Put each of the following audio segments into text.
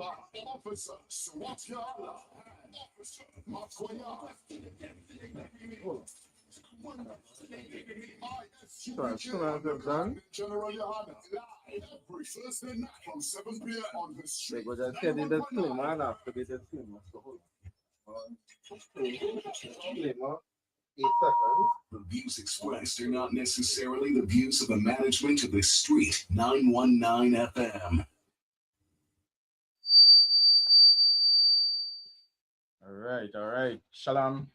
So as soon as they're done, they go just say the disclaimer and after the disclaimer. So hold on. Disclaimer. 8 seconds. The views expressed are not necessarily the views of the management of the Street 919 FM. All right. Shalom.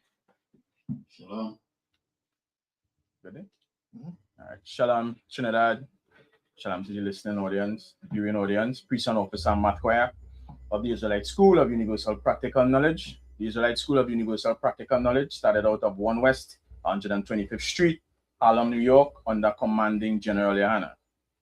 Shalom. Ready? All right. Shalom, Trinidad. Shalom to the listening audience, viewing audience. Priest and Officer Matt Quayak of the Israelite School of Universal Practical Knowledge. The Israelite School of Universal Practical Knowledge started out of 1 West, 125th Street, Harlem, New York, under commanding General Yohana.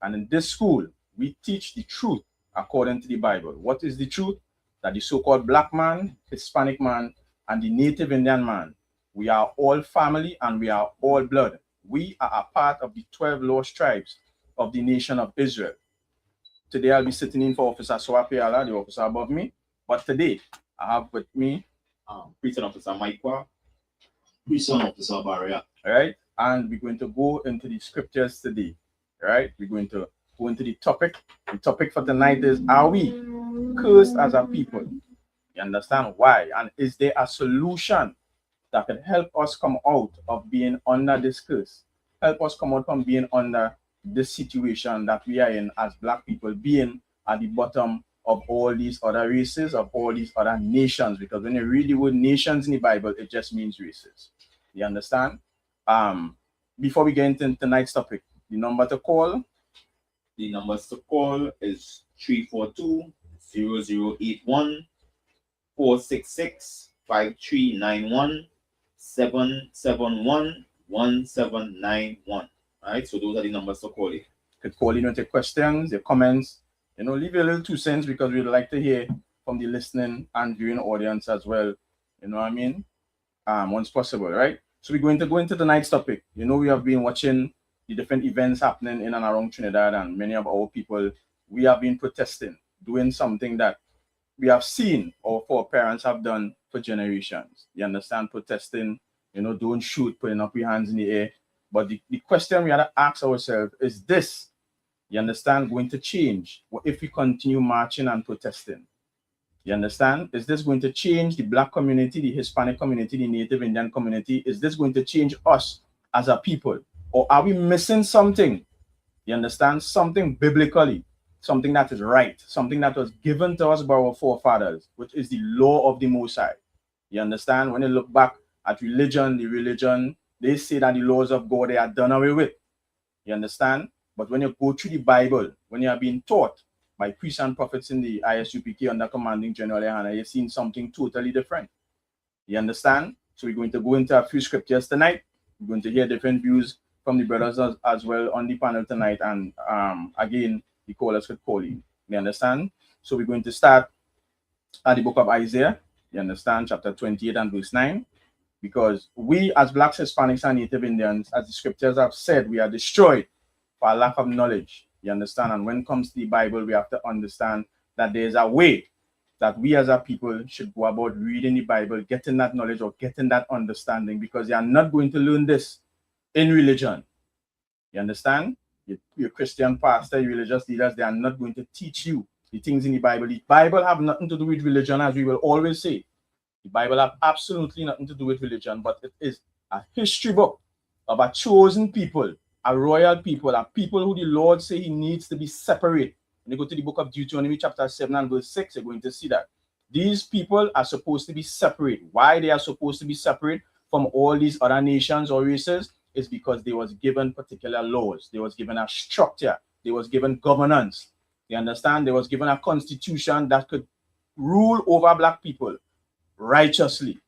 And in this school, we teach the truth according to the Bible. What is the truth? That the so-called black man, Hispanic man, and the native Indian man, we are all family and we are all blood. We are a part of the 12 lost tribes of the nation of Israel. Today, I'll be sitting in for Officer Swapiala, the officer above me. But today, I have with me Priest and Officer Maikwa, Priest and Officer Barria. All right, and we're going to go into the scriptures today. All right, we're going to go into the topic. The topic for tonight is, are we cursed as a people? You understand why? And is there a solution that can help us come out of being under this curse? Help us come out from being under this situation that we are in as black people, being at the bottom of all these other races, of all these other nations. Because when you read the word nations in the Bible, it just means races. You understand? Before we get into tonight's topic, the number to call. The numbers to call is 342-0081, 466-5391, 771-1791. All right, so those are the numbers to call it. You could call in with your questions, your comments, leave your little 2 cents, because we'd like to hear from the listening and viewing audience as well. You know what I mean? Once possible, right? So we're going to go into tonight's topic. We have been watching the different events happening in and around Trinidad, and many of our people, we have been protesting, doing something that we have seen our foreparents have done for generations. You understand? Protesting, don't shoot, putting up your hands in the air. But the question we have to ask ourselves is this, you understand, going to change? What if we continue marching and protesting? You understand? Is this going to change the black community, the Hispanic community, the native Indian community? Is this going to change us as a people? Or are we missing something? You understand? Something biblically, something that is right, something that was given to us by our forefathers, which is the law of the Most High. You understand? When you look back at religion, they say that the laws of God, they are done away with. You understand? But when you go through the Bible, when you are being taught by priests and prophets in the ISUPK under commanding General Yohana, you're seeing something totally different. You understand? So we're going to go into a few scriptures tonight. We're going to hear different views from the brothers as well on the panel tonight. And again, the callers could call in. You understand? So we're going to start at the book of Isaiah. You understand? Chapter 28 and verse 9. Because we as blacks, Hispanics, and Native Indians, as the scriptures have said, we are destroyed for a lack of knowledge. You understand? And when it comes to the Bible, we have to understand that there's a way that we as a people should go about reading the Bible, getting that knowledge or getting that understanding, because you are not going to learn this in religion. You understand? Your Christian pastor, your religious leaders, they are not going to teach you the things in the Bible. The Bible have nothing to do with religion, as we will always say. The Bible have absolutely nothing to do with religion, but it is a history book of a chosen people, a royal people, a people who the Lord say he needs to be separate. When you go to the book of Deuteronomy chapter 7 and verse 6, you're going to see that these people are supposed to be separate. Why they are supposed to be separate from all these other nations or races is because they was given particular laws. They was given a structure. They was given governance. You understand? They was given a constitution that could rule over black people righteously.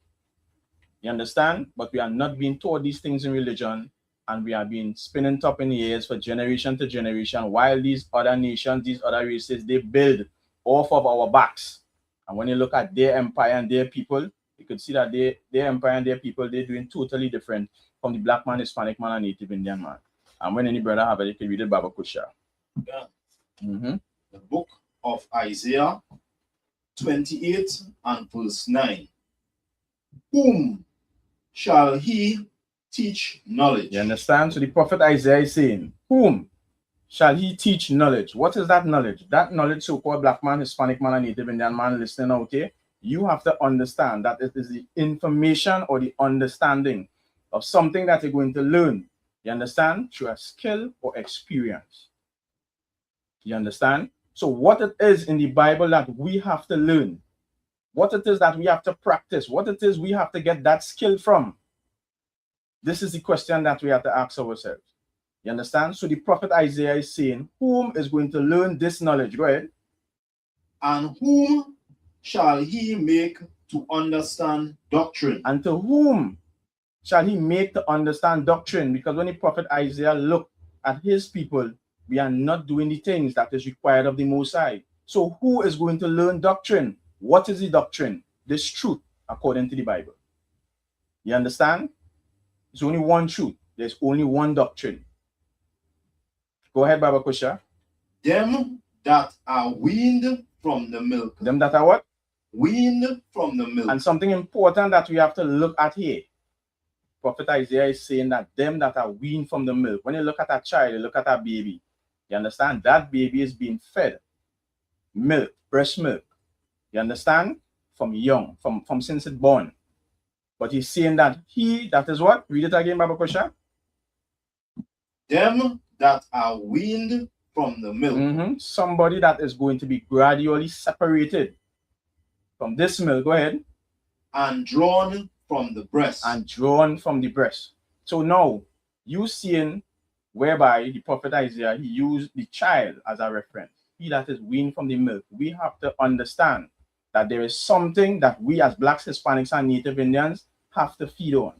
You understand? But we are not being taught these things in religion, and we are being spinning top in the ears for generation to generation, while these other nations, these other races, they build off of our backs. And when you look at their empire and their people, you could see that their empire and their people, they're doing totally different from the black man, Hispanic man, and Native Indian man. And when any brother have it, you can read it, Baba Kusha. Yeah. The book of Isaiah, 28 and verse 9. Whom shall he teach knowledge? You understand? So the prophet Isaiah is saying, whom shall he teach knowledge? What is that knowledge? That knowledge, so-called black man, Hispanic man, and Native Indian man listening out here, you have to understand that it is the information or the understanding of something that you're going to learn. You understand? Through a skill or experience. You understand? So what it is in the Bible that we have to learn, what it is that we have to practice, what it is we have to get that skill from. This is the question that we have to ask ourselves. You understand? So the prophet Isaiah is saying, whom is going to learn this knowledge? Go ahead. And whom shall he make to understand doctrine? And to whom shall he make to understand doctrine? Because when the prophet Isaiah looked at his people, we are not doing the things that is required of the Most High. So who is going to learn doctrine? What is the doctrine? This truth according to the Bible. You understand? There's only one truth. There's only one doctrine. Go ahead, Baba Kusha. Them that are weaned from the milk. Them that are what? Weaned from the milk. And something important that we have to look at here. Prophet Isaiah is saying that them that are weaned from the milk. When you look at a child, you look at a baby. You understand? That baby is being fed milk, breast milk. You understand? From young, from since it's born. But he's saying that he, that is what? Read it again, Baba Kusha. Them that are weaned from the milk. Somebody that is going to be gradually separated from this milk. Go ahead. And drawn from the breast. And drawn from the breast. So now, you seeing whereby the prophet Isaiah, he used the child as a reference. He that is weaned from the milk. We have to understand that there is something that we as Blacks, Hispanics, and Native Indians have to feed on.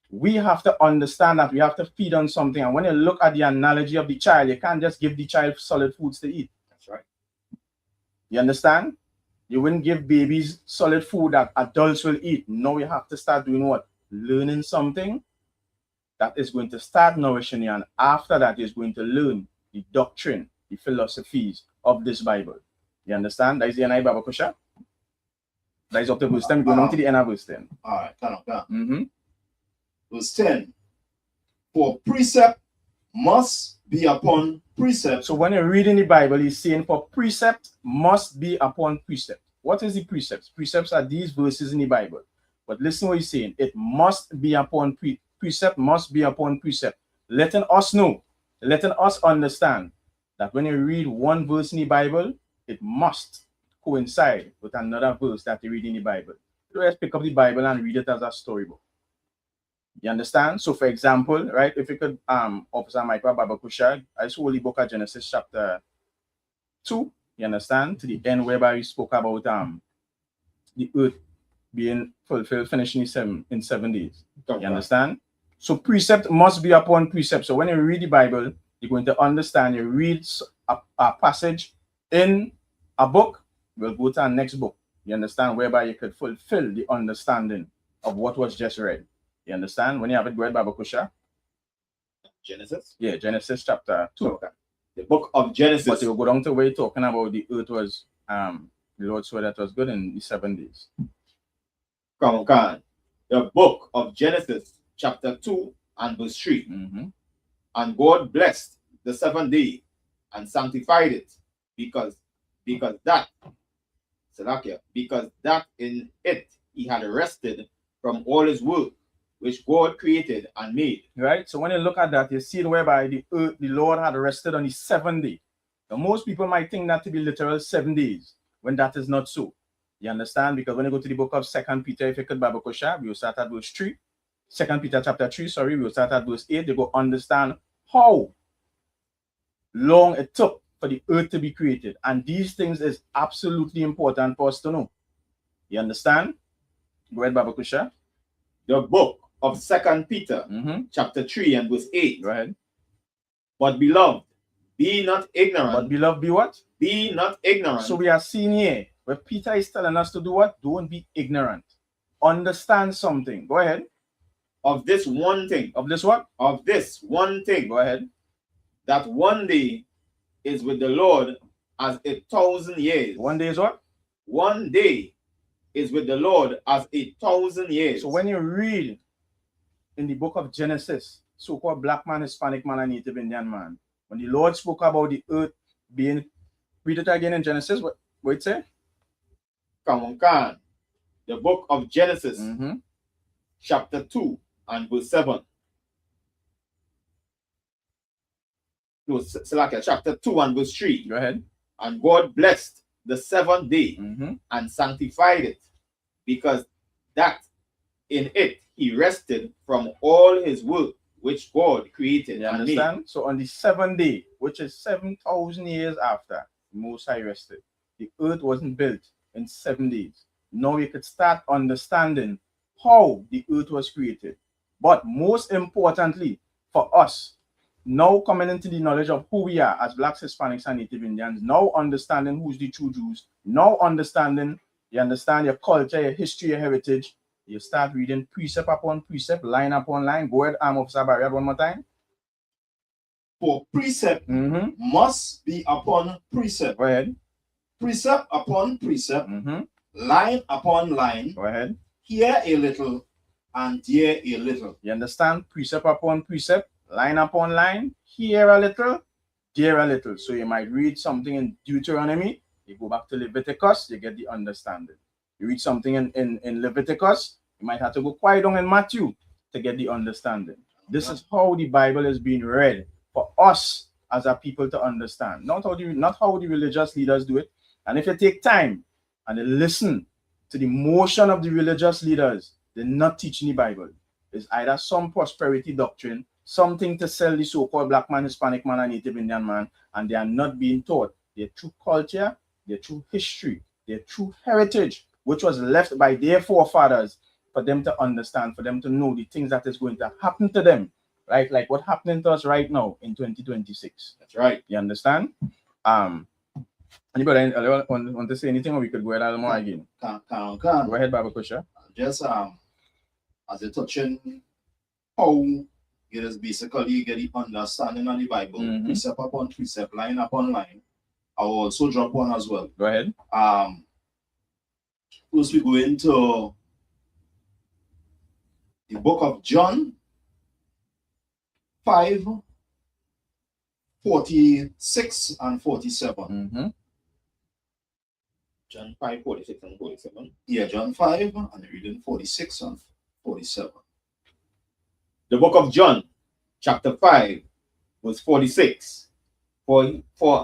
We have to understand that we have to feed on something. And when you look at the analogy of the child, you can't just give the child solid foods to eat. That's right. You understand? You wouldn't give babies solid food that adults will eat. No, you have to start doing what? Learning something that is going to start nourishing you. And after that, is going to learn the doctrine, the philosophies of this Bible. You understand? That is the end of Baba Kusha. That is up to verse 10. We're going on to the end of verse 10. All right, kind of. Verse 10. For precept must be upon precept. So when you're reading the Bible, he's saying for precept must be upon precept. What is the precepts? Precepts are these verses in the Bible. But listen what he's saying. It must be upon precept, must be upon precept. Letting us know, letting us understand that when you read one verse in the Bible, it must coincide with another verse that you read in the Bible. You just pick up the Bible and read it as a storybook. You understand? So for example, right, if you could Officer Michael Baba Kusha, I saw the book of Genesis chapter 2, you understand, to the end whereby we spoke about the earth being fulfilled, finished in 7 days. You understand? So precept must be upon precept. So when you read the Bible, you're going to understand. You read a passage in a book, we'll go to our next book. You understand? Whereby you could fulfill the understanding of what was just read. You understand? When you have it, go ahead, Baba Kusha. Genesis? Yeah, Genesis chapter 2. Okay. The book of Genesis. But you will go down to where you're talking about the earth was, the Lord saw that was good in the 7 days. Come on. The book of Genesis, chapter 2 and verse 3. And God blessed the 7th day and sanctified it because that in it he had rested from all his work which God created and made. Right? So when you look at that, you see whereby the Lord had rested on the 7th day. Now, most people might think that to be literal 7 days, when that is not so. You understand? Because when you go to the book of 2 Peter, if you could Baba Kusha, we will start at verse 3. 2 Peter chapter 3, we will start at verse 8. You go understand how long it took for the earth to be created. And these things is absolutely important for us to know. You understand? Go ahead, Baba Kusha. The book of 2 Peter, chapter 3 and verse 8. Go ahead. But beloved, be not ignorant. But beloved, be what? Be not ignorant. So we are seeing here where Peter is telling us to do what? Don't be ignorant. Understand something. Go ahead. Of this one thing. Of this what? Of this one thing. Go ahead. That one day is with the Lord as 1,000 years. One day is what? One day is with the Lord as 1,000 years. So when you read in the book of Genesis, so-called black man, Hispanic man, and Native Indian man, when the Lord spoke about the earth being, read it again in Genesis, what it say? Come on. The book of Genesis, chapter 2 and verse 7. No, Salakia, chapter 2 and verse 3. Go ahead. And God blessed the seventh day and sanctified it, because that in it he rested from all his work which God created. You understand? So on the seventh day, which is 7,000 years after the Most High rested, the earth wasn't built in 7 days. Now we could start understanding how the earth was created. But most importantly, for us, now coming into the knowledge of who we are as Blacks, Hispanics, and Native Indians, now understanding who's the true Jews, now understanding, you understand your culture, your history, your heritage, you start reading precept upon precept, line upon line. Go ahead, Officer Barrier, one more time. For precept must be upon precept. Go ahead. Precept upon precept, line upon line. Go ahead. Here a little and there a little. You understand? Precept upon precept, line upon line, here a little, there a little. So you might read something in Deuteronomy, you go back to Leviticus, you get the understanding. You read something in Leviticus, you might have to go quite down in Matthew to get the understanding. This is how the Bible is being read for us as a people to understand. Not how the religious leaders do it. And if you take time and you listen to the motion of the religious leaders, they're not teaching the Bible. It's either some prosperity doctrine, something to sell the so-called black man, Hispanic man, and Native Indian man, and they are not being taught their true culture, their true history, their true heritage, which was left by their forefathers for them to understand, for them to know the things that is going to happen to them, right? Like what happening to us right now in 2026. That's right. You understand? Anybody want to say anything, or we could go ahead a little more again? Go ahead, Baba Kusha. Just as a touching how it is basically get the understanding of the Bible, precept upon precept, line upon line. I will also drop one as well. Go ahead. First we go into the book of John 5:46 and 47. John 5:46 and 47. Yeah, John 5 and reading 46 and 47. The book of John, chapter 5, verse 46. For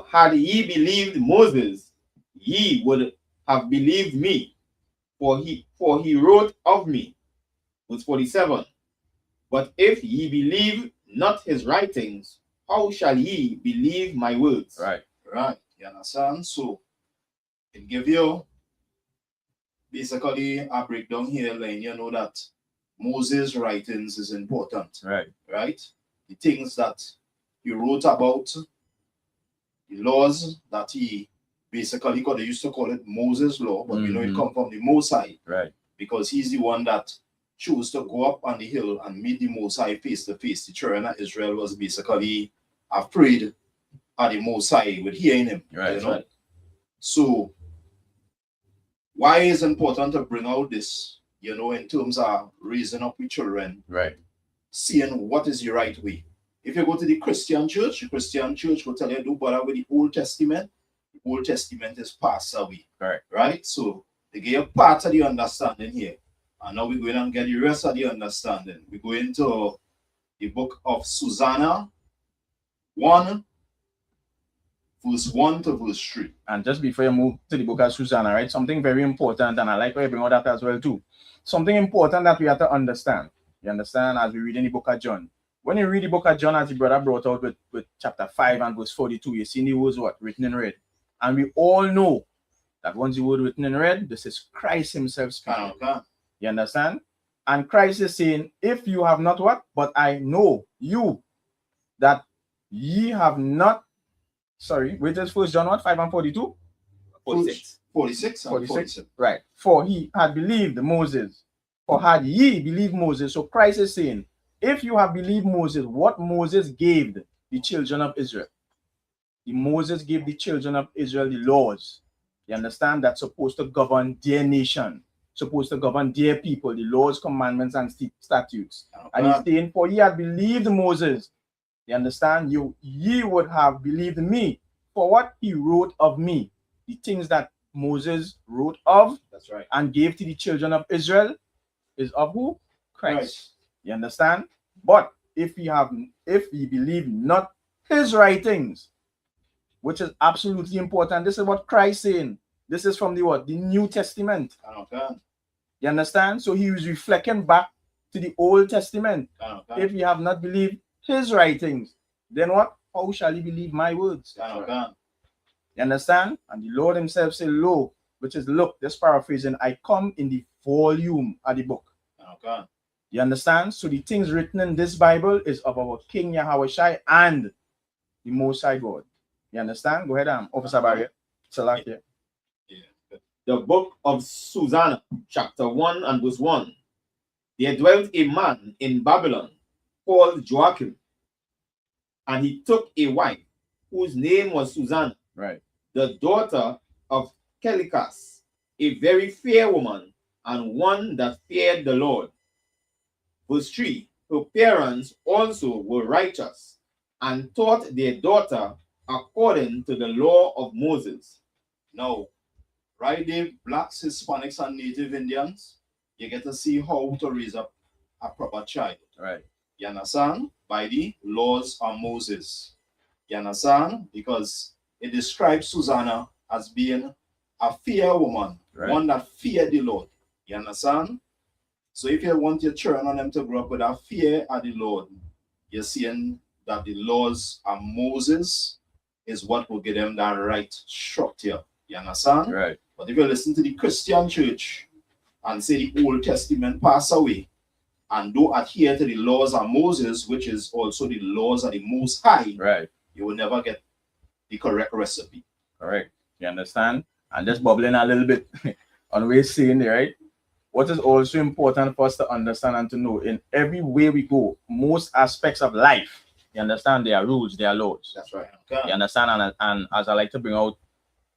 had ye believed Moses, ye would have believed me, for he wrote of me. Verse 47. But if ye believe not his writings, how shall ye believe my words? Right. Right. You understand? So it give you basically a breakdown here, letting you know that Moses' writings is important. Right. Right? The things that he wrote about, the laws that he basically they used to call it Moses' law, but we know it come from the Most High. Right. Because he's the one that chose to go up on the hill and meet the Most High face to face. The children of Israel was basically afraid of the Most High with hearing him. Right. You know? Right. So why is it important to bring out this, you know, in terms of raising up with children, right, seeing what is the right way. If you go to the Christian church will tell you do bother with the Old Testament. The Old Testament is passed away. Right. Right? So they give you part of the understanding here. And now we're going to get the rest of the understanding. We go into the book of Susanna 1, verse 1 to verse 3. And just before you move to the book of Susanna, right, something very important, and I like how you bring all that as well too. Something important that we have to understand. You understand, as we read in the book of John. When you read the book of John, as the brother brought out with chapter 5 and verse 42, you see the words what? Written in red. And we all know that once the word written in red, this is Christ himself speaking. You understand? And Christ is saying, if you have not what? But I know you, that ye have not, sorry, wait, is 1 John what? 5 and 42? 46. 46 and 47. Right. For he had believed Moses. For had ye believed Moses. So Christ is saying, if you have believed Moses, what Moses gave the children of Israel. Moses gave the children of Israel the laws. You understand? That's supposed to govern their nation, supposed to govern their people, the laws, commandments, and statutes. And he's saying, for ye had believed Moses. You understand? Ye would have believed me for what he wrote of me. The things that Moses wrote of, that's right, and gave to the children of Israel is of who? Christ. You understand? But if ye believe not his writings, which is absolutely important, this is what Christ saying. This is from the what? The New Testament. okay. You understand? So he was reflecting back to the Old Testament. Okay. If ye have not believed his writings, then what? How shall ye believe my words? Okay. You understand? And the Lord himself said, lo, which is look, this paraphrasing, I come in the volume of the book. Okay. You understand? So the things written in this Bible is of our King Yahushua and the Most High God. You understand? Go ahead, Officer Barry. Yeah. The book of Susanna, chapter 1 and verse 1. There dwelt a man in Babylon called Joachim, and he took a wife whose name was Susanna, right, the daughter of Kelikas, a very fair woman, and one that feared the Lord. Verse 3. Her parents also were righteous, and taught their daughter according to the law of Moses. Now, right there, blacks, Hispanics, and Native Indians, you get to see how to raise up a proper child. Right. You understand? By the laws of Moses. You understand? Because it describes Susanna as being a fair woman, right, one that feared the Lord. You understand? So if you want your children and them to grow up with a fear of the Lord, you're seeing that the laws of Moses is what will give them that right structure. You understand? Right. But if you listen to the Christian church and say the Old Testament pass away and don't adhere to the laws of Moses, which is also the laws of the Most High, right, you will never get the correct recipe. Correct. You understand? And just bubbling a little bit on what we're saying there, right? What is also important for us to understand and to know, in every way we go, most aspects of life, you understand, there are rules, there are laws. That's right. Okay. You understand? And as I like to bring out,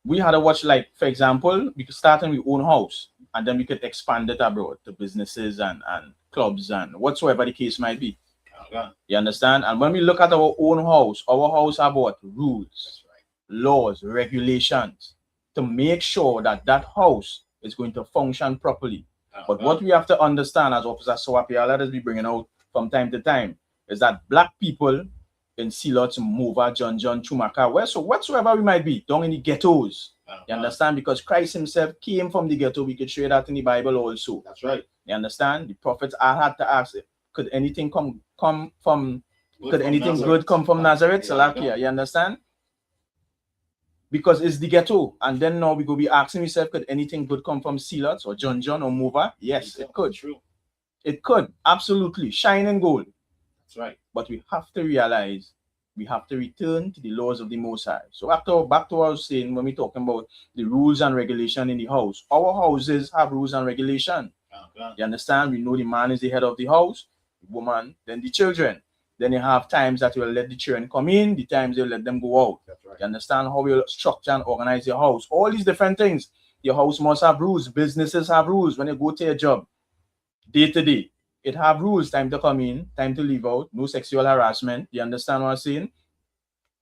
we had to watch, like, for example, we could start in our own house, and then we could expand it abroad to businesses and clubs and whatsoever the case might be. Okay. You understand? And when we look at our house have what? Rules, right, laws, regulations to make sure that that house is going to function properly. Okay. But what we have to understand, as Officer Sowapia, let us be bringing out from time to time, is that black people in Silot, Mova, John, Chumaka, whatsoever we might be, down in the ghettos. You understand? Because Christ himself came from the ghetto. We could show that in the Bible also. That's right. You understand? The prophets had to ask, could anything good come from Nazareth? Salakia, you understand? Because it's the ghetto. And then now we go be asking yourself, could anything good come from Silot or John or Mova? Yes, it could. True. It could, absolutely. Shining gold. That's right. But we have to realize we have to return to the laws of the Most High. So back to what I was saying when we're talking about the rules and regulation in the house. Our houses have rules and regulation. Okay. You understand? We know the man is the head of the house, the woman, then the children. Then you have times that you will let the children come in, the times you let them go out. That's right. You understand how you structure and organize your house. All these different things. Your house must have rules. Businesses have rules when you go to your job. Day to day. It have rules, time to come in, time to leave out, no sexual harassment. You understand what I'm saying?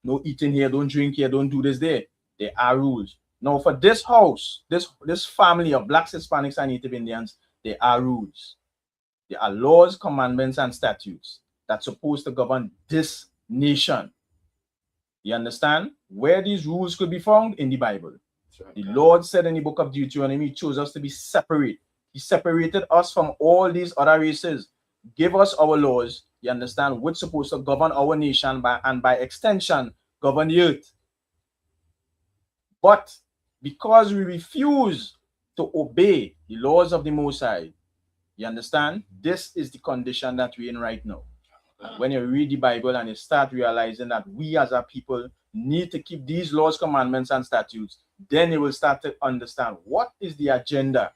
No eating here, don't drink here, don't do this there. There are rules. Now for this house, this family of blacks, Hispanics, and Native Indians, there are rules. There are laws, commandments, and statutes that's supposed to govern this nation. You understand? Where these rules could be found? In the Bible. Right. The Lord said in the book of Deuteronomy, He chose us to be separate. He separated us from all these other races. Give us our laws, you understand, which supposed to govern our nation and by extension, govern the earth. But because we refuse to obey the laws of the Most High, you understand, this is the condition that we're in right now. When you read the Bible and you start realizing that we as a people need to keep these laws, commandments, and statutes, then you will start to understand what is the agenda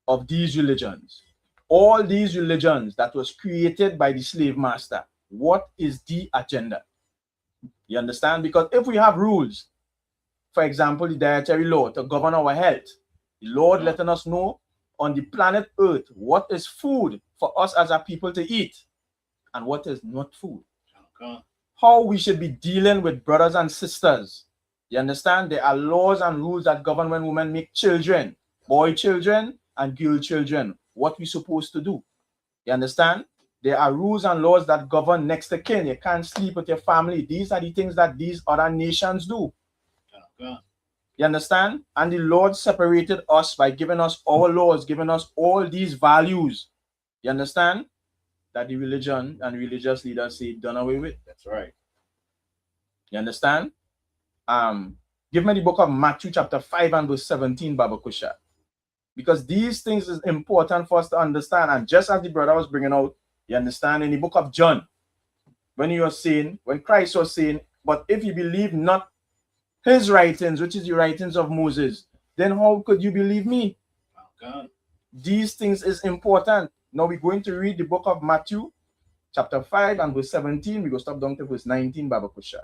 of these religions. All these religions that was created by the slave master. What is the agenda? You understand? Because if we have rules, for example, the dietary law to govern our health, the Lord letting us know on the planet Earth what is food for us as a people to eat and what is not food. How we should be dealing with brothers and sisters. You understand? There are laws and rules that govern when women make children, boy children and girl children, what we're supposed to do. You understand? There are rules and laws that govern next to kin. You can't sleep with your family. These are the things that these other nations do. You understand? And the Lord separated us by giving us our laws, giving us all these values. You understand? That the religion and religious leaders say done away with. That's right. You understand? Give me the book of Matthew chapter 5 and verse 17, Baba Kusha. Because these things is important for us to understand. And just as the brother was bringing out, you understand, in the book of John, when Christ was saying, but if you believe not his writings, which is the writings of Moses, then how could you believe me? These things is important. Now we're going to read the book of Matthew, chapter 5 and verse 17. We go stop down to verse 19, Baba Kusha.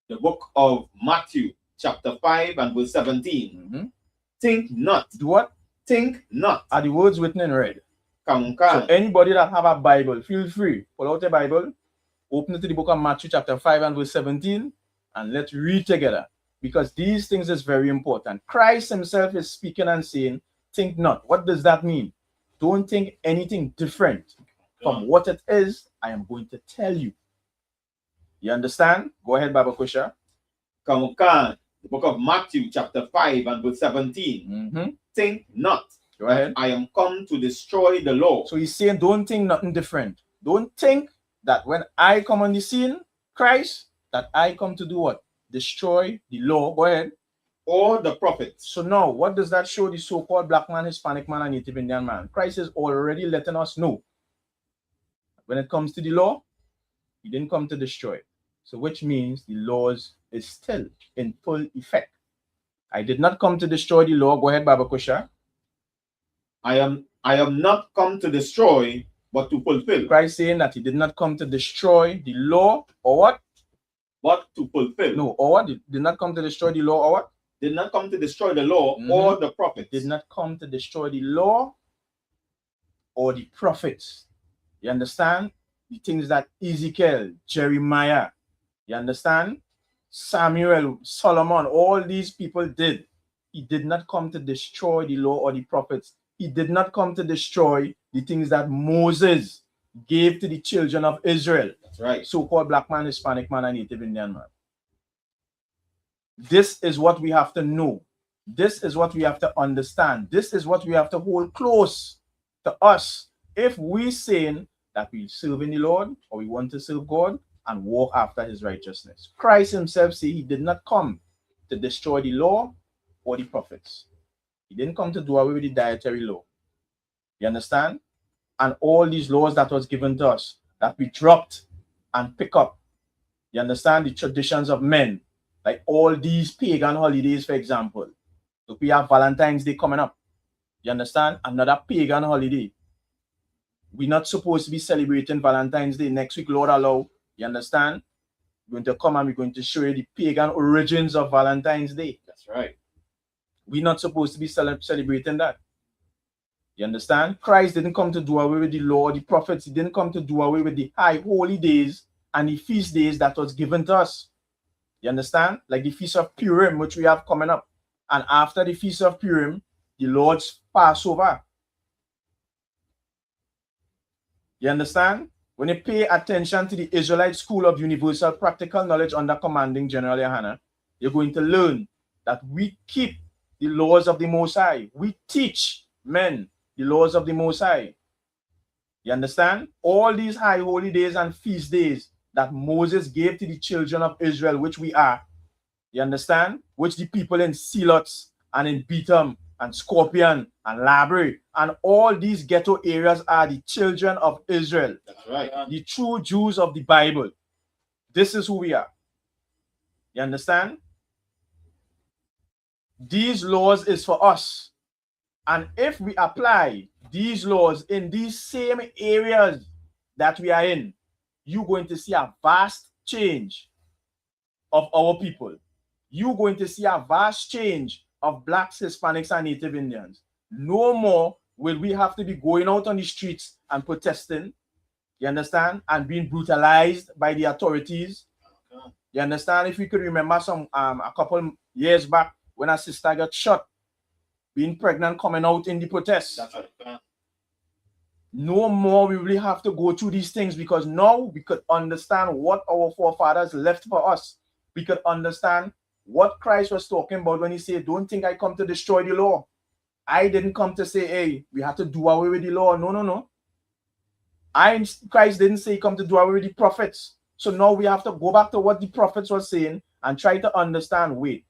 The book of Matthew, chapter 5 and verse 17. Think not. Do what? Think not. Are the words written in red? So anybody that have a Bible, feel free. Pull out a Bible, open it to the book of Matthew, chapter 5 and verse 17, and let's read together. Because these things is very important. Christ himself is speaking and saying, think not. What does that mean? Don't think anything different from what it is I am going to tell you. You understand? Go ahead, Baba Kusha. The book of Matthew, chapter 5 and verse 17. Think not. Go ahead. I am come to destroy the law. So he's saying, don't think nothing different. Don't think that when I come on the scene, Christ, that I come to do what? Destroy the law. Go ahead. Or the prophets. So now, what does that show the so-called black man, Hispanic man, and Native Indian man? Christ is already letting us know. When it comes to the law, he didn't come to destroy it. So which means the laws is still in full effect. I did not come to destroy the law. Go ahead, Baba Kusha. I am not come to destroy, but to fulfill. Christ saying that he did not come to destroy the law, or what? But to fulfill. No, or what? Did not come to destroy the law, or what? Did not come to destroy the law or the prophets. Did not come to destroy the law or the prophets. You understand? The things that Ezekiel, Jeremiah, you understand? Samuel, Solomon, all these people did. He did not come to destroy the law or the prophets. He did not come to destroy the things that Moses gave to the children of Israel. That's right. So-called black man, Hispanic man, and Native Indian man. This is what we have to know. This is what we have to understand. This is what we have to hold close to us. If we saying that we serve in the Lord or we want to serve God and walk after his righteousness. Christ himself said he did not come to destroy the law or the prophets. He didn't come to do away with the dietary law. You understand? And all these laws that was given to us that we dropped and pick up. You understand? The traditions of men. Like all these pagan holidays, for example. So we have Valentine's Day coming up. You understand? Another pagan holiday. We're not supposed to be celebrating Valentine's Day next week, Lord allow. You understand? We're going to come and we're going to show you the pagan origins of Valentine's Day. That's right. We're not supposed to be celebrating that. You understand? Christ didn't come to do away with the law, the prophets. He didn't come to do away with the high holy days and the feast days that was given to us. You understand? Like the Feast of Purim, which we have coming up. And after the Feast of Purim, the Lord's Passover. You understand? When you pay attention to the Israelite School of Universal Practical Knowledge under commanding General Yohana, you're going to learn that we keep the laws of the Most High. We teach men the laws of the Most High. You understand? All these high holy days and feast days that Moses gave to the children of Israel, which we are. You understand? Which the people in Silots and in Beetham and Scorpion and Labrie and all these ghetto areas are the children of Israel. That's right. The true Jews of the Bible. This is who we are. You understand? These laws is for us. And if we apply these laws in these same areas that we are in, you're going to see a vast change. of our people. You're going to see a vast change of blacks, Hispanics, and Native Indians. No more will we have to be going out on the streets and protesting, you understand, and being brutalized by the authorities. You understand? If you could remember a couple years back when a sister got shot, being pregnant, coming out in the protests. That's right. No more we really have to go through these things, because now we could understand what our forefathers left for us. We could understand what Christ was talking about when he said, don't think I come to destroy the law. I didn't come to say, hey, we have to do away with the law. No. Christ didn't say come to do away with the prophets. So now we have to go back to what the prophets were saying and try to understand, wait,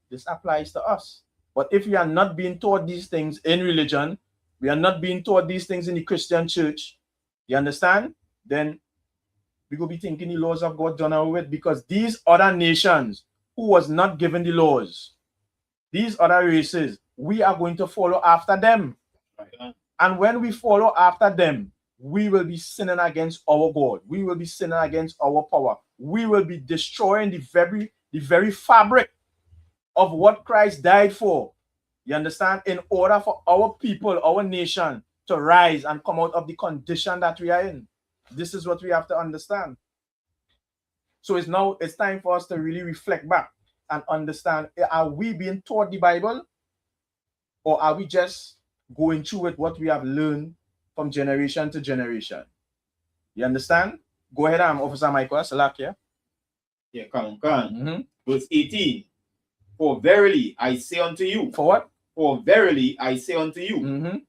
this applies to us. But if we are not being taught these things in religion, we are not being taught these things in the Christian church, you understand? Then we will be thinking the laws of God done away with, because these other nations who was not given the laws, these other races, we are going to follow after them. And when we follow after them, we will be sinning against our God. We will be sinning against our power. We will be destroying the very fabric of what Christ died for. You understand? In order for our people, our nation, to rise and come out of the condition that we are in. This is what we have to understand. So it's time for us to really reflect back and understand, are we being taught the Bible, or are we just going through with what we have learned from generation to generation? You understand? Go ahead, Officer Michael Salakia. Yeah, come on. Verse 18. For verily I say unto you. For what? For verily I say unto you,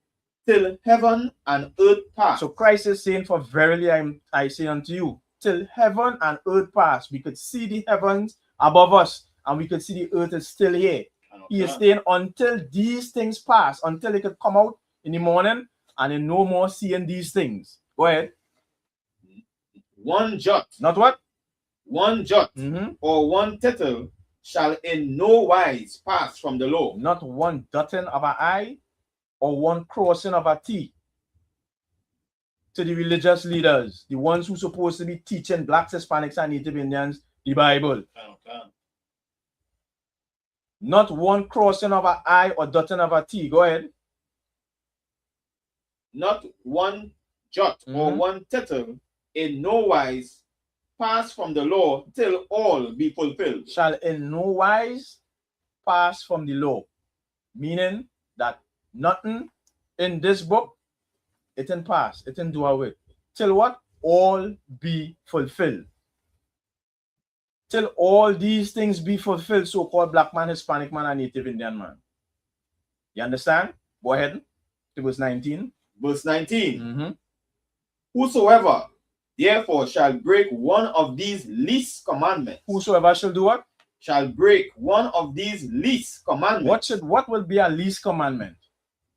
till heaven and earth pass. So Christ is saying, for verily I say unto you, till heaven and earth pass. We could see the heavens above us, and we could see the earth is still here. He is saying until these things pass, until it could come out in the morning and in no more seeing these things. Go ahead. One jot. Not what? One jot or one tittle shall in no wise pass from the law. Not one dotting of an I or one crossing of a T. To the religious leaders, the ones who are supposed to be teaching blacks, Hispanics, and Native Indians the Bible. Not one crossing of an I or dotting of a T. Go ahead. Not one jot or one tittle in no wise pass from the law till all be fulfilled. Shall in no wise pass from the law. Meaning that nothing in this book, it can pass, it can do away. Till what? All be fulfilled. Till all these things be fulfilled, so-called black man, Hispanic man, and Native Indian man. You understand? Go ahead to verse 19. Verse 19. Whosoever therefore shall break one of these least commandments. Whosoever shall do what? Shall break one of these least commandments. What will be a least commandment?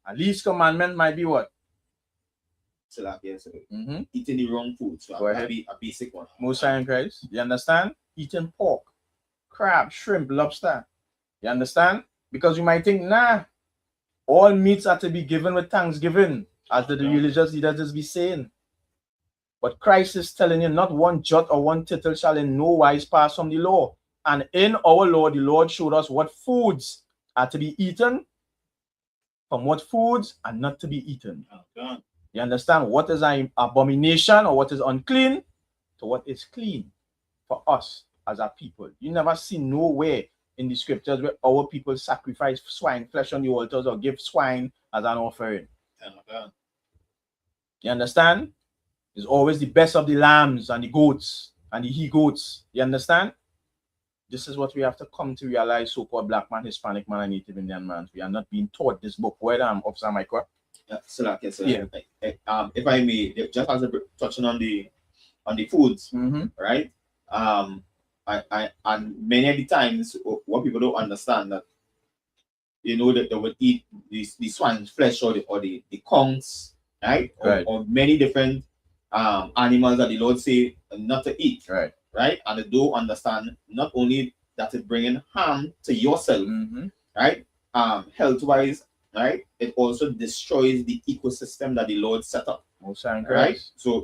A least commandment might be what? Eating the wrong food. So go ahead. A basic one. Most High in Christ. You understand? Eating pork, crab, shrimp, lobster. You understand? Because you might think, nah, all meats are to be given with thanksgiving, as the religious leaders just be saying. But Christ is telling you, not one jot or one tittle shall in no wise pass from the law. And in our law, the Lord showed us what foods are to be eaten, from what foods are not to be eaten. You understand? What is an abomination or what is unclean to what is clean for us as a people. You never see nowhere in the scriptures where our people sacrifice swine flesh on the altars or give swine as an offering. You understand? It's always the best of the lambs and the goats and the he-goats. You understand? This is what we have to come to realize, so-called black man, Hispanic man, and Native Indian man. We are not being taught this book. Where Officer Michael? Yeah. If I may, just as a touching on the foods, right? And many of the times, what people don't understand that, you know, that they would eat the swine flesh or the conchs, right? Or many different animals that the Lord say not to eat, right? And they don't understand not only that it's bringing harm to yourself, right? Health-wise, right? It also destroys the ecosystem that the Lord set up. Most high in right? Christ. So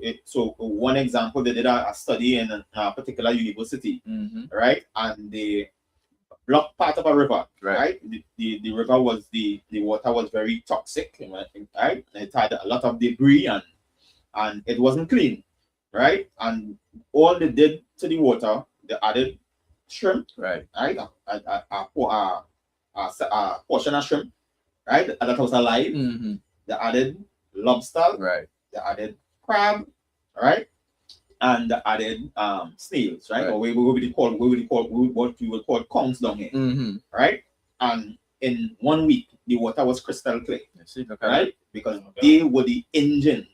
one example, they did a study in a particular university, right? And they blocked part of a river, right? The river was the water was very toxic, right? It had a lot of debris and it wasn't clean, right? And all they did to the water, they added shrimp, right? A portion of shrimp, right? That was alive. They added lobster, right? They added crab, right? And they added snails, right? Or what we would call conchs down here, right? And in 1 week, the water was crystal clear, right? Because they were the engine,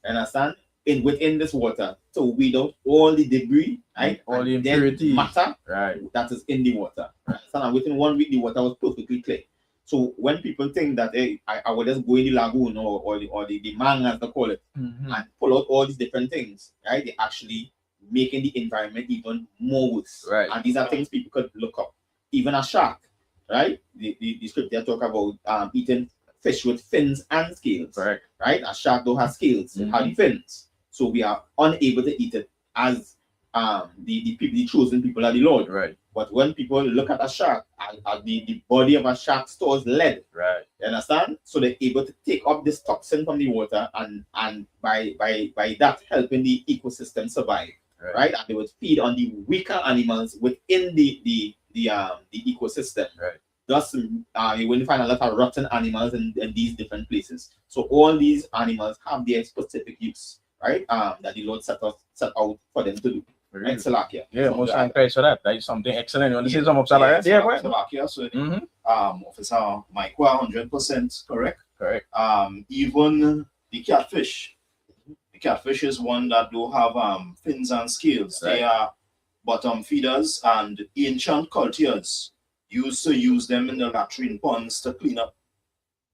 understand? Within this water, so weed out all the debris, right? All the impurity matter, right? That is in the water, right? So now within 1 week, the water was perfectly clear. So when people think that, hey, I will just go in the lagoon or the mang, as they call it, and pull out all these different things, right? They're actually making the environment even more worse. Right. And these are things people could look up. Even a shark, right? The scripture talk about eating fish with fins and scales. Correct. Right? A shark don't have scales, it has fins. So we are unable to eat it as the chosen people of the Lord. Right. But when people look at a shark, the body of a shark stores lead. Right. You understand? So they're able to take up this toxin from the water and by that helping the ecosystem survive. Right. And they would feed on the weaker animals within the ecosystem. Right. Thus, you will find a lot of rotten animals in these different places. So all these animals have their specific use, right? That the Lord set out for them to do. Right, Salakia. Yeah, most thank Christ for that. That is something excellent. You want to say something about Salakia? Yeah, go ahead. Salakia. So, Officer Mike, 100% correct. Correct. Even the catfish. The catfish is one that do have fins and scales. Right. They are bottom feeders, and ancient cultures used to use them in the latrine ponds to clean up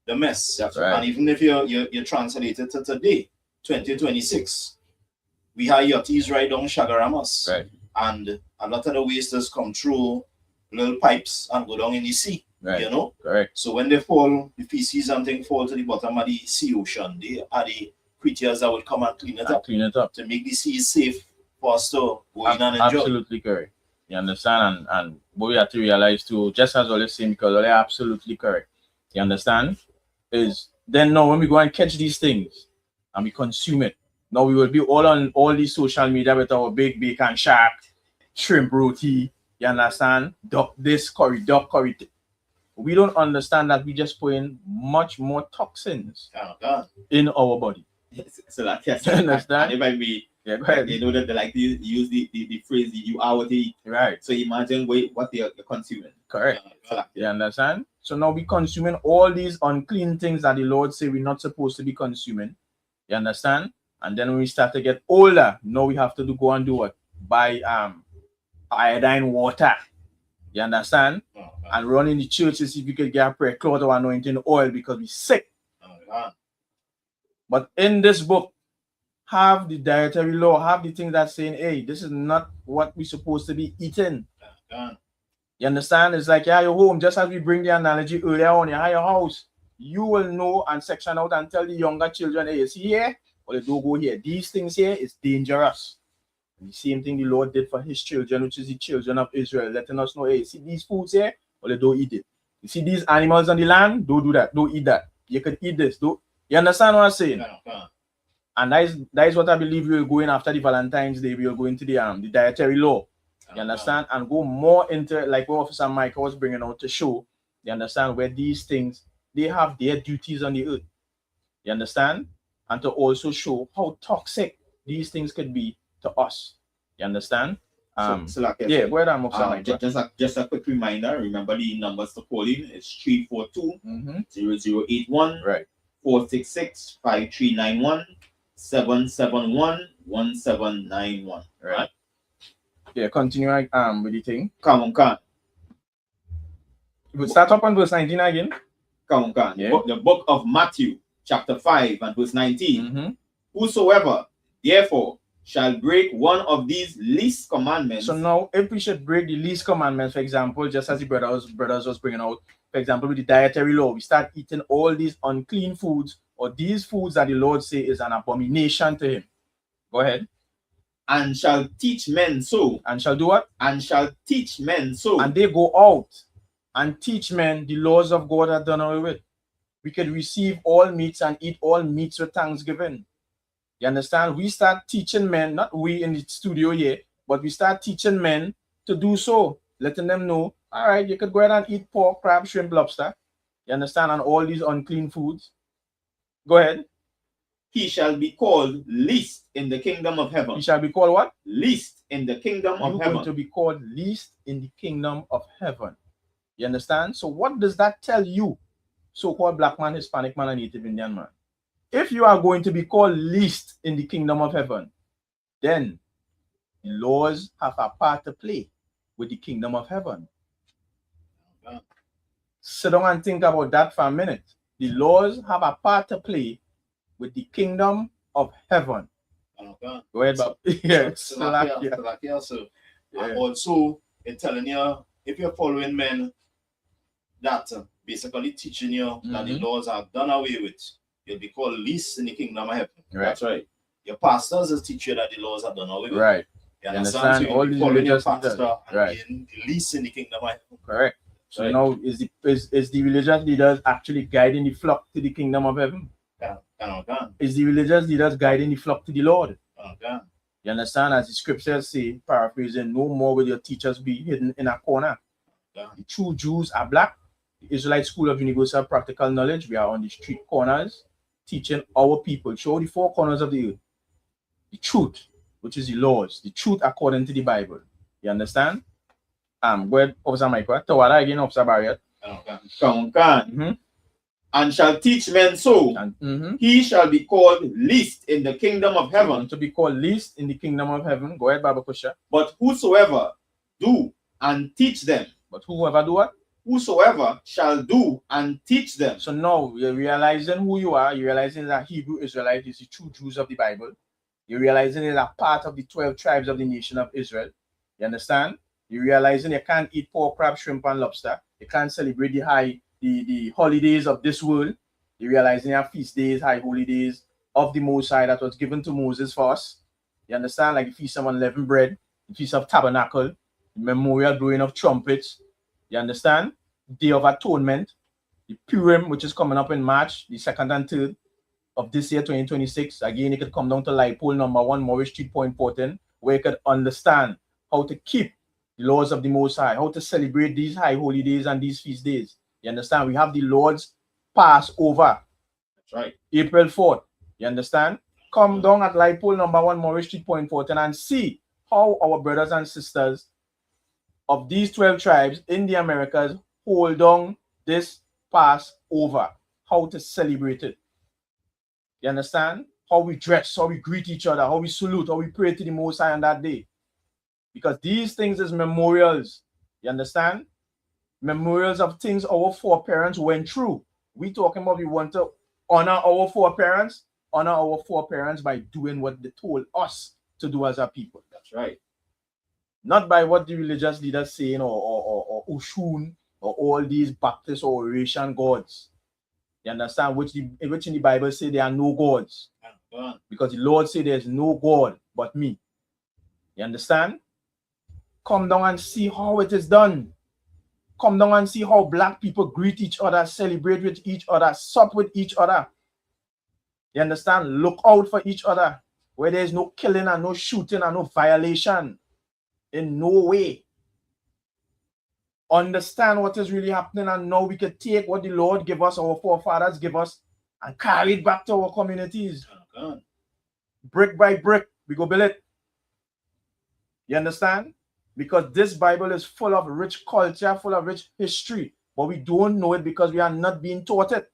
the mess. That's right. And even if you translate it to today, 2026. We have yachties right down Shagaramas. Right. And a lot of the wastes come through little pipes and go down in the sea. Right. You know? Correct. So when they fall, the feces and things fall to the bottom of the sea ocean, they are the creatures that will come and clean it up. To make the sea safe for us to go in and enjoy. Absolutely correct. You understand? And what we have to realize too, just as always saying, because they're absolutely correct. You understand? Is then now when we go and catch these things and we consume it, now we will be all on all these social media with our big bacon shark, shrimp roti, you understand? Duck this curry, duck curry. We don't understand that we just put in much more toxins in our body. So that you understand? And it might be, go ahead. You know that they like to use the phrase you are what you eat. Right. So imagine what you're consuming. Correct. You understand? So now we're consuming all these unclean things that the Lord say we're not supposed to be consuming. You understand? And then when we start to get older, now we have to go and do what? Buy iodine water. You understand? And run in the churches if you could get a prayer cloth or anointing oil because we're sick. But in this book, have the dietary law, have the things that saying, hey, this is not what we're supposed to be eating. You understand? It's like, yeah, your home, just as we bring the analogy earlier on, you have your house. You will know and section out and tell the younger children, hey, you see here? Well, don't go here. These things here is dangerous. And the same thing the Lord did for his children, which is the children of Israel, letting us know, hey, see these foods here? Well, don't eat it. You see these animals on the land? Don't do that. Don't eat that. You could eat this. Don't. You understand what I'm saying? And that is what I believe we will go in after the Valentine's Day. We will go into the dietary law. You understand? And go more into like what Officer Michael was bringing out to show. You understand where these things, they have their duties on the earth. You understand? And to also show how toxic these things could be to us. You understand? So like yeah, go ahead, just a quick reminder. Remember the numbers to call in. It's 342-0081, right. 466-5391, 771-1791. Right. Yeah, continue with the thing. Come on. We'll start up on verse 19 again. Come on. Yeah. The book of Matthew, chapter 5 and verse 19. Whosoever therefore shall break one of these least commandments. So now if we should break the least commandments, for example, just as the brothers was bringing out, for example, with the dietary law, we start eating all these unclean foods or these foods that the Lord say is an abomination to him. Go ahead. And shall teach men so. And shall do what? And shall teach men so. And they go out and teach men the laws of God are done away with. We could receive all meats and eat all meats with thanksgiving. You understand? We start teaching men, not we in the studio here, but we start teaching men to do so, letting them know, all right, you could go ahead and eat pork, crab, shrimp, lobster. You understand? And all these unclean foods. Go ahead. He shall be called least in the kingdom of heaven. He shall be called what? Least in the kingdom of You're heaven. going to be called least in the kingdom of heaven. You understand? So what does that tell you, so-called black man, Hispanic man, and Native Indian man? If you are going to be called least in the kingdom of heaven, then the laws have a part to play with the kingdom of heaven. Sit down and think about that for a minute. The laws have a part to play with the kingdom of heaven. Go ahead, Bob. Yes. So, also, it's telling you, if you're following men that basically teaching you that the laws are done away with, you'll be called least in the kingdom of heaven. Right. That's right. Your pastors will teach you that the laws are done away with. Right. You understand? So All you'll be these following your religious leaders. pastor and Right. being least in the kingdom of heaven. Correct. So Right. now is the religious leaders actually guiding the flock to the kingdom of heaven? Is the religious leaders guiding the flock to the Lord? You understand? As the scriptures say, paraphrasing, no more will your teachers be hidden in a corner. The true Jews are black. The Israelite School of Universal Practical Knowledge, we are on the street corners teaching our people, show the four corners of the earth, the truth, which is the laws, the truth according to the Bible. You understand? Go ahead, Officer Michael. Tawada again, Officer Barrier. And shall teach men so. And, He shall be called least in the kingdom of heaven. To be called least in the kingdom of heaven. Go ahead, Baba Kusha. But whosoever do and teach them. But whoever do what? Whosoever shall do and teach them. So now you're realizing who you are. You're realizing that Hebrew Israelite is the true Jews of the Bible. You're realizing you're a part of the 12 tribes of the nation of Israel. You understand? You're realizing you can't eat pork, crab, shrimp, and lobster. You can't celebrate the holidays of this world. You're realizing you have feast days, high holy days of the Most High that was given to Moses for us. You understand? Like the Feast of Unleavened Bread, the Feast of Tabernacle, the memorial blowing of trumpets. You understand? Day of Atonement, the Purim, which is coming up in March, the 2nd and 3rd of this year, 2026. Again, you could come down to light pole number 1, Morris Street, Point Portland, where you could understand how to keep the laws of the Most High, how to celebrate these high holy days and these feast days. You understand? We have the Lord's Passover. That's right. April 4th. You understand? Come down at light pole number 1, Morris Street, Point Portland, and see how our brothers and sisters of these 12 tribes in the Americas hold on this Passover, how to celebrate it. You understand? How we dress, how we greet each other, how we salute, how we pray to the Most High on that day. Because these things is memorials. You understand? Memorials of things our foreparents went through. We talking about we want to honor our foreparents by doing what they told us to do as a people. That's right. Not by what the religious leaders saying or Oshun or all these Baptist or Eurasian gods. You understand? Which in the Bible say there are no gods. Because the Lord say there's no God but me. You understand? Come down and see how it is done. Come down and see how black people greet each other, celebrate with each other, sup with each other. You understand? Look out for each other. Where there's no killing and no shooting and no violation. In no way. Understand what is really happening, and now we can take what the Lord give us, our forefathers give us, and carry it back to our communities. Brick by brick, we go build it. You understand? Because this Bible is full of rich culture, full of rich history, but we don't know it because we are not being taught it.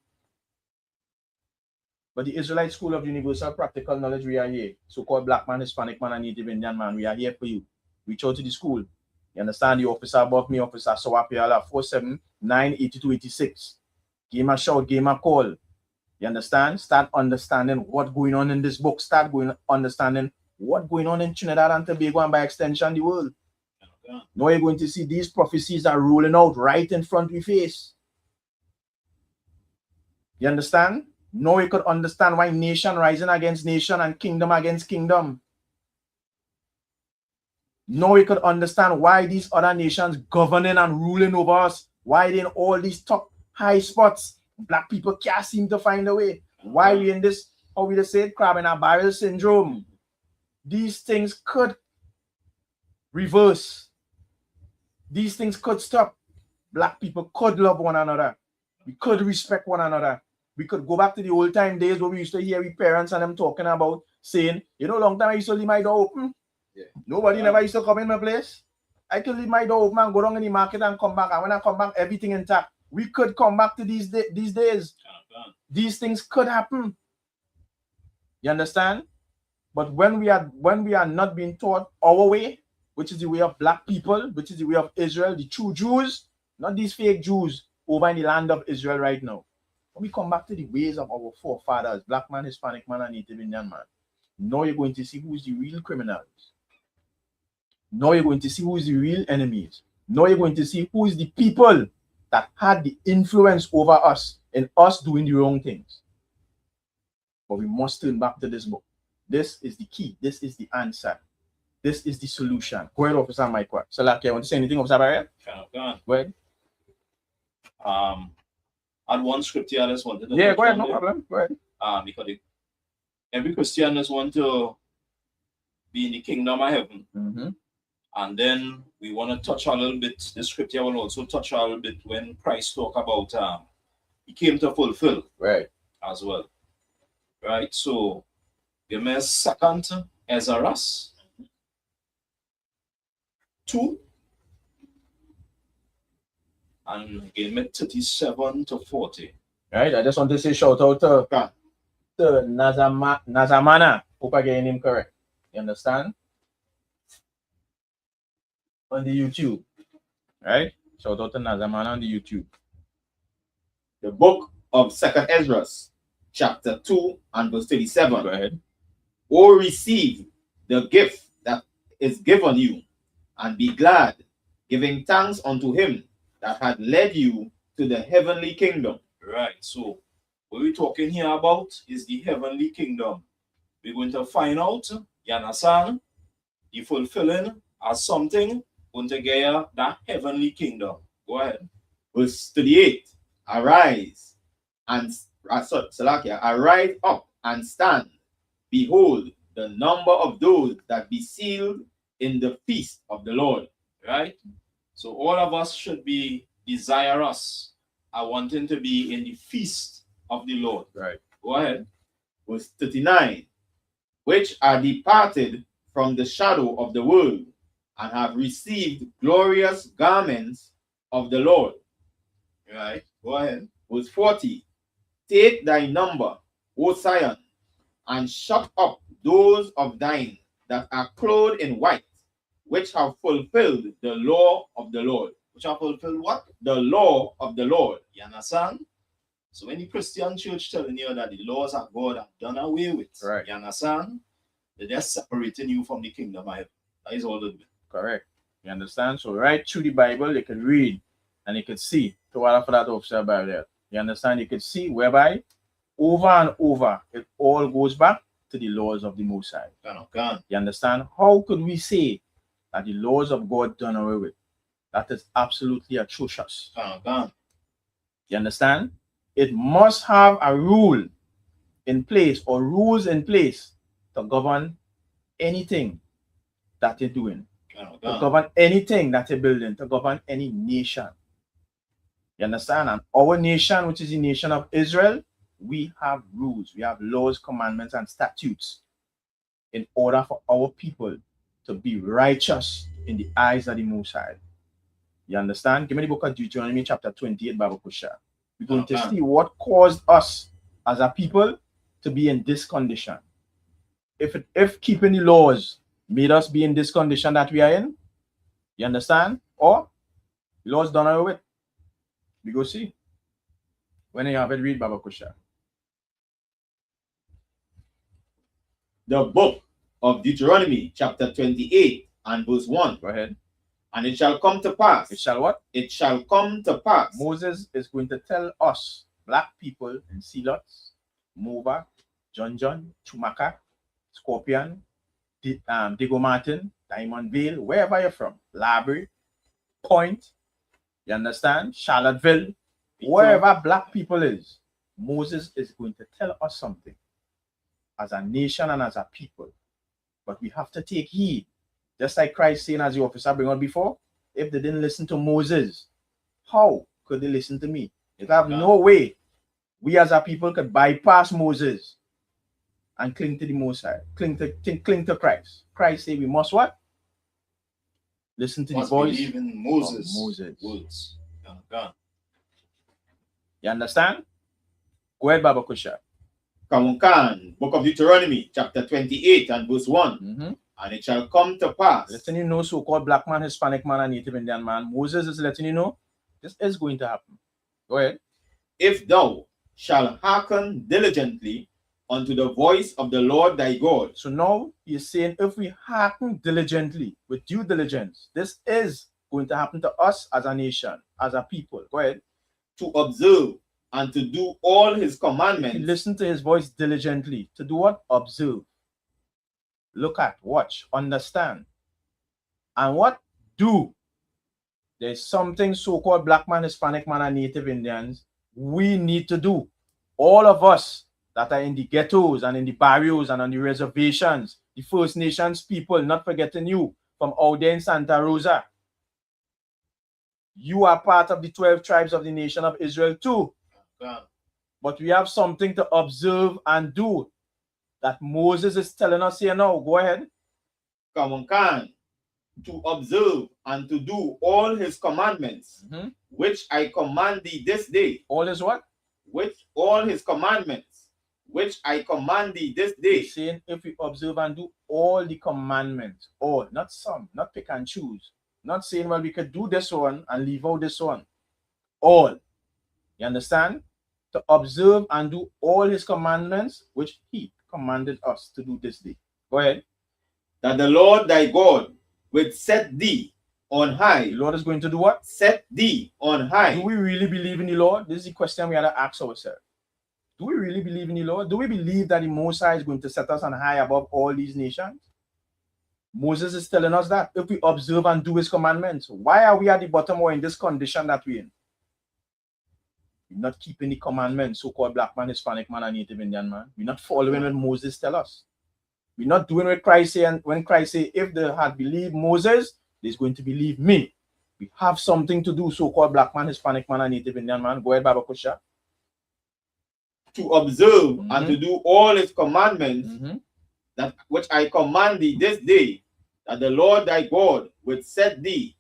But the Israelite School of Universal Practical Knowledge, we are here. So-called black man, Hispanic man, and Native Indian man, we are here for you. Reach out to the school. You understand? The officer above me, Officer Sawapiala, 479-8286. Give him a shout, give him a call. You understand? Start understanding what's going on in this book. Understanding what's going on in Trinidad and Tobago, and by extension, the world. Now you're going to see these prophecies are rolling out right in front of your face. You understand? Now you could understand why nation rising against nation and kingdom against kingdom. Now you could understand why these other nations governing and ruling over us. Why they in all these top high spots. Black people can't seem to find a way. Why we in this, how we just say, crab in a barrel syndrome. These things could reverse. These things could stop. Black people could love one another. We could respect one another. We could go back to the old time days where we used to hear our parents and them talking about saying, you know, long time I used to leave my door open. Yeah. Nobody never used to come in my place. I could leave my door open and go down in the market and come back. And when I come back, everything intact. We could come back to these days. These things could happen. You understand? But when we are not being taught our way, which is the way of black people, which is the way of Israel, the true Jews, not these fake Jews over in the land of Israel right now. When we come back to the ways of our forefathers, black man, Hispanic man, and Native Indian man, now you're going to see who's the real criminals. Now you're going to see who's the real enemies. Now you're going to see who is the people that had the influence over us and us doing the wrong things. But we must turn back to this book. This is the key. This is the answer. This is the solution. Go ahead, Officer Mike. So, like, you want to say anything, Officer Barrett? Go ahead. Add one scripture I just wanted to go ahead, no problem. Go ahead. Because every Christian just want to be in the kingdom of heaven. Mm-hmm. And then we want to touch a little bit. The scripture will also touch a little bit when Christ talk about he came to fulfill as well. Right? So give me a second. Ezra 2 and give me 37 to 40. Right. I just want to say shout out to Nazamana. Hope I get your name correct. You understand? On the YouTube. Right? Shout out to Nazamana on the YouTube. The book of 2nd Ezra, chapter 2 and verse 37. Go ahead. O receive the gift that is given you, and be glad, giving thanks unto him that had led you to the heavenly kingdom. Right. So what we're talking here about is the heavenly kingdom. We're going to find out, you understand, the fulfilling as something going to get that heavenly kingdom. Go ahead. Verse 38. Arise and arise up and stand. Behold, the number of those that be sealed in the feast of the Lord. Right? So all of us should be desirous are wanting to be in the feast of the Lord. Right. Go ahead. Verse 39. Which are departed from the shadow of the world, and have received glorious garments of the Lord. Right. Go ahead. Verse 40. Take thy number, O Zion, and shut up those of thine that are clothed in white, which have fulfilled the law of the Lord. Which have fulfilled what? The law of the Lord. You understand? So when the Christian church telling you that the laws of God are done away with, right. You understand? They're just separating you from the kingdom of heaven. That is all the bit. Correct. You understand? So right through the Bible, they can read and they could see to what for that officer about there. You understand? You could see whereby over and over it all goes back to the laws of the Most High. You understand? How could we say that the laws of God done away with? That is absolutely atrocious. You understand? It must have a rule in place or rules in place to govern anything that you're doing, to govern anything that you're building, to govern any nation. You understand? And our nation, which is the nation of Israel, we have rules, we have laws, commandments, and statutes in order for our people to be righteous in the eyes of the Most High. You understand? Give me the book of Deuteronomy chapter 28, Baba Kusha. We're going to see what caused us as a people to be in this condition. If keeping the laws made us be in this condition that we are in, you understand? Or the laws done away with. We go see. When you have it, read Baba Kusha. The book of Deuteronomy chapter 28 and verse 1. Go ahead. And it shall come to pass. It shall what? It shall come to pass. Moses is going to tell us, black people in Selots, Mova, John, Chumaka, Scorpion, Diego Martin, Diamond Vale, wherever you're from, Library, Point, you understand? Charlottesville, wherever black people is, Moses is going to tell us something as a nation and as a people. But we have to take heed. Just like Christ saying, as the officer bring on before, if they didn't listen to Moses, how could they listen to me? They have no way we as a people could bypass Moses and cling to the Most High, cling to Christ. Christ say we must what? Listen to the voice believe in Moses. of Moses. Words. God. You understand? Go ahead, Baba Kusha. Kamunkan, Book of Deuteronomy, chapter 28 and verse 1. And it shall come to pass. Letting you know, so-called black man, Hispanic man, and Native Indian man, Moses is letting you know this is going to happen. Go ahead. If thou shalt hearken diligently unto the voice of the Lord thy God. So now he's saying, if we hearken diligently, with due diligence, this is going to happen to us as a nation, as a people. Go ahead. To observe and to do all his commandments. Listen to his voice diligently. To do what? Observe. Look at, watch, understand. And what? Do. There's something so-called black man, Hispanic man, and Native Indians we need to do. All of us that are in the ghettos and in the barrios and on the reservations, the First Nations people, not forgetting you, from out there in Santa Rosa. You are part of the 12 tribes of the nation of Israel too. But we have something to observe and do that Moses is telling us here now. Go ahead. To observe and to do all his commandments, which I command thee this day. All his what? Which all his commandments, which I command thee this day. He's saying if we observe and do all the commandments, all, not some, not pick and choose. Not saying, well, we could do this one and leave out this one. All. You understand? To observe and do all his commandments, which he commanded us to do this day. Go ahead. That the Lord thy God will set thee on high. The Lord is going to do what? Set thee on high. Do we really believe in the Lord? This is the question we had to ask ourselves. Do we really believe in the Lord? Do we believe that the Most High is going to set us on high above all these nations? Moses is telling us that if we observe and do his commandments, why are we at the bottom or in this condition that we're in? We're not keeping the commandments, so-called black man, Hispanic man, and Native Indian man. We're not following what Moses tells us. We're not doing what Christ said. And when Christ said, if they had believed Moses, they're going to believe me. We have something to do, so-called black man, Hispanic man, and Native Indian man. Go ahead, Baba Kusha. To observe and to do all his commandments, that which I command thee this day, that the Lord thy God will set thee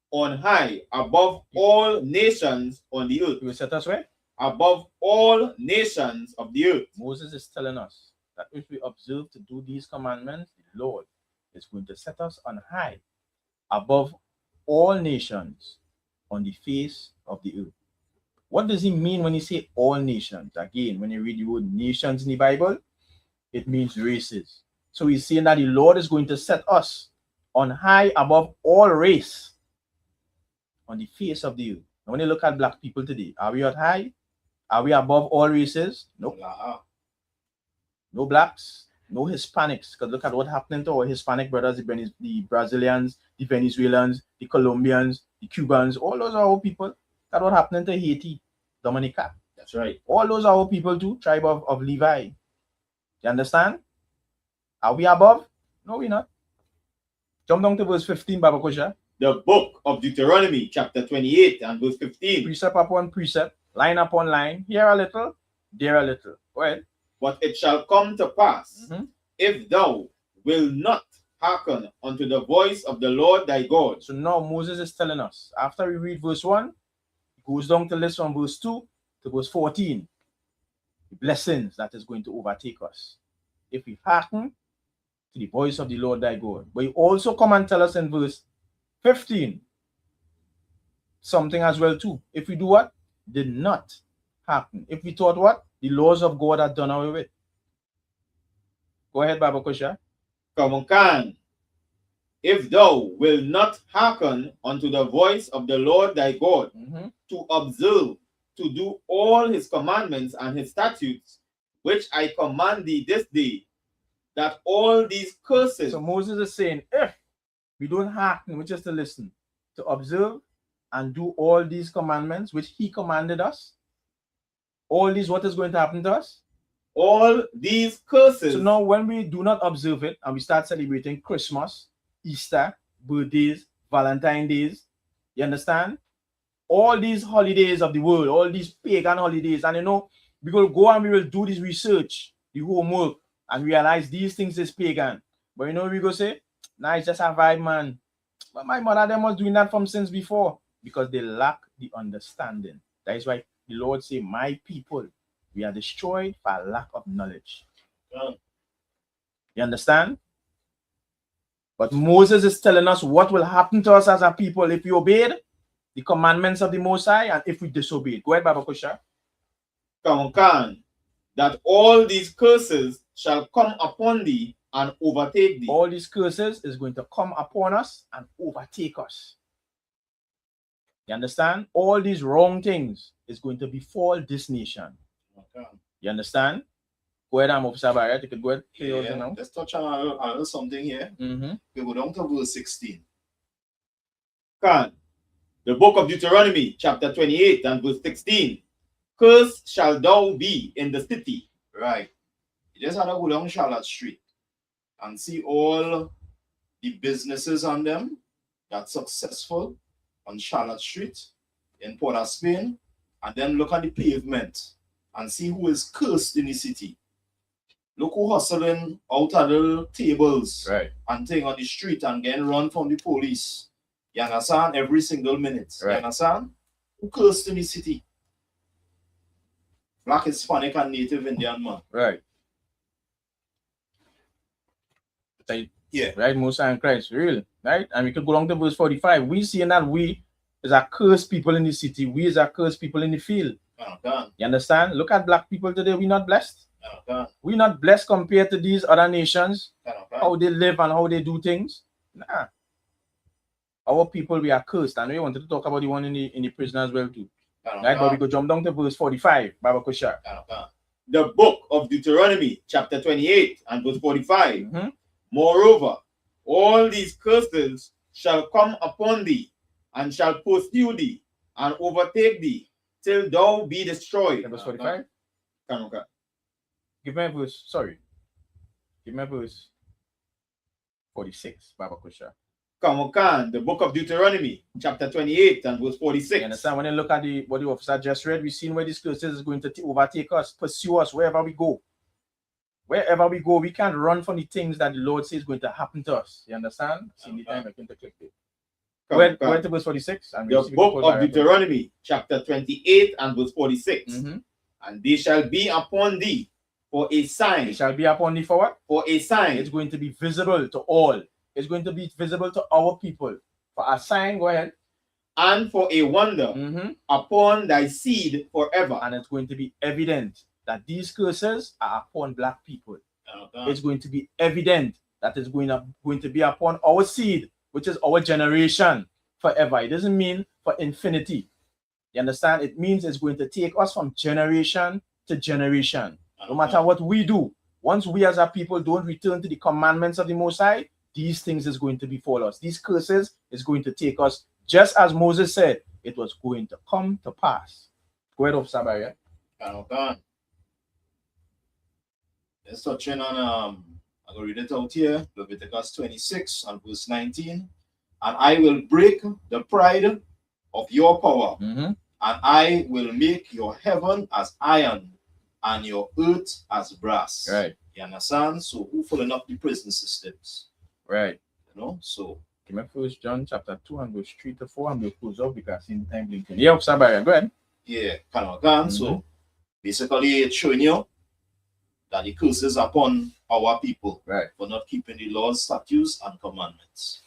on high above all nations on the earth. He will set us where? Above all nations of the earth. Moses is telling us that if we observe to do these commandments, the Lord is going to set us on high above all nations on the face of the earth. What does he mean when he say all nations? Again, when you read the word nations in the Bible, it means races. So he's saying that the Lord is going to set us on high above all race on the face of the earth. Now, when you look at black people today, are we at high? Are we above all races? Nope. No blacks, no Hispanics. Because look at what's happening to our Hispanic brothers, the Brazilians, the Venezuelans, the Colombians, the Cubans. All those are our people. That's what's happening to Haiti, Dominica. That's right. All those are our people too, tribe of Levi. You understand? Are we above? No, we're not. Jump down to verse 15, Baba Kusha. The book of Deuteronomy, chapter 28 and verse 15. Precept upon precept, line upon line, here a little, there a little. Go ahead. But it shall come to pass, if thou wilt not hearken unto the voice of the Lord thy God. So now Moses is telling us, after we read verse 1, it goes down to list from verse 2 to verse 14. The blessings that is going to overtake us if we hearken to the voice of the Lord thy God. But he also come and tell us in verse 15 something as well too. If we do what? Did not hearken. If we thought what? The laws of God are done away with. Go ahead, Baba Kusha. If thou wilt not hearken unto the voice of the Lord thy God, to observe, to do all his commandments and his statutes, which I command thee this day, that all these curses. So Moses is saying, if we don't hearken, which is to listen, to observe and do all these commandments which he commanded us, all these, what is going to happen to us? All these curses. So now when we do not observe it and we start celebrating Christmas, Easter, birthdays, Valentine's days, you understand? All these holidays of the world, all these pagan holidays, and we will go and we will do this research, the homework, and realize these things is pagan. But we go say, nah, it's just a vibe, man. But my mother, them was doing that from since before, because they lack the understanding. That is why the Lord say, my people, we are destroyed for lack of knowledge. You understand? But Moses is telling us what will happen to us as a people if we obeyed the commandments of the Most High and if we disobeyed. Go ahead, Baba Kusha. That all these curses shall come upon thee and overtake thee. All these curses is going to come upon us and overtake us. You understand? All these wrong things is going to befall this nation. You understand? Go ahead, I'm Officer Barrett. You could go ahead. Yeah, let's touch on a little something here. We go down to verse 16. The book of Deuteronomy, chapter 28 and verse 16. Cursed shall thou be in the city. Right. You just had to go down Charlotte Street and see all the businesses on them that's successful on Charlotte Street in Port of Spain, and then look at the pavement and see who is cursed in the city. Look who hustling out of the tables and thing on the street and getting run from the police. You understand? Every single minute. You understand? Who cursed in the city? Black, Hispanic, and Native Indian man. Right. Yeah. Right, Musa and Christ, really. Right? And we could go down to verse 45. We see that we is a cursed people in the city. We is a cursed people in the field. You understand? Look at black people today. We're not blessed. We're not blessed compared to these other nations. How they live and how they do things. Nah. Our people, we are cursed. And we wanted to talk about the one in the prison as well too. Right, but we go jump down to verse 45. Baba Kusha. The book of Deuteronomy, chapter 28 and verse 45. Moreover, all these curses shall come upon thee, and shall pursue thee, and overtake thee, till thou be destroyed. Verse 45. Give me a verse. Sorry. Give me a verse 46. Baba Kusha. The book of Deuteronomy, chapter 28 and verse 46. You understand? When you look at what the officer just read, we've seen where these curses is going to overtake us, pursue us wherever we go. Wherever we go, we can't run from the things that the Lord says is going to happen to us. You understand? See the time I can click it. Go ahead to verse 46. And the book of Deuteronomy, chapter 28 and verse 46. And they shall be upon thee for a sign. They shall be upon thee for what? For a sign. It's going to be visible to all. It's going to be visible to our people. For a sign, go ahead. And for a wonder upon thy seed forever. And it's going to be evident that these curses are upon black people. It's going to be evident that it's going to be upon our seed, which is our generation forever. It doesn't mean for infinity. You understand? It means it's going to take us from generation to generation. No matter what we do, once we as a people don't return to the commandments of the Most High, these things is going to befall us. These curses is going to take us, just as Moses said, it was going to come to pass. Go ahead, Officer Barrier. Let's touch in on, I'm going to read it out here, Leviticus 26 and verse 19. And I will break the pride of your power, and I will make your heaven as iron and your earth as brass. Right. You understand? So who filling up the prison systems? Right. You know, so give me 1 John chapter 2 and verse 3 to 4 and we'll close off because in time blinking. Yeah, Officer Barrier, go ahead. Yeah, so basically it's showing you that the curses upon our people for not keeping the laws, statutes, and commandments.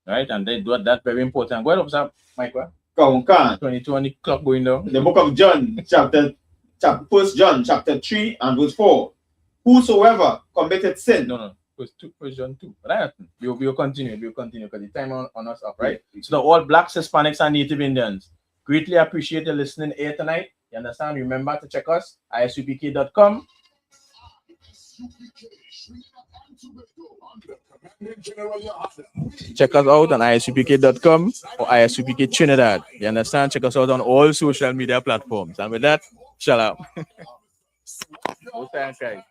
Right, and they do that very important. Go ahead, Officer Michael. 22 on the clock going down. The book of John, chapter 1 John, chapter 3 and verse 4. Whosoever committed sin. No. 1 John 2. Right? We'll continue because the time on us up, right? So the all blacks, Hispanics, and Native Indians greatly appreciate you listening here tonight. You understand? Remember to check us, isupk.com. Check us out on isupk.com or ISUPK Trinidad. You understand? Check us out on all social media platforms. And with that, shalom. Okay.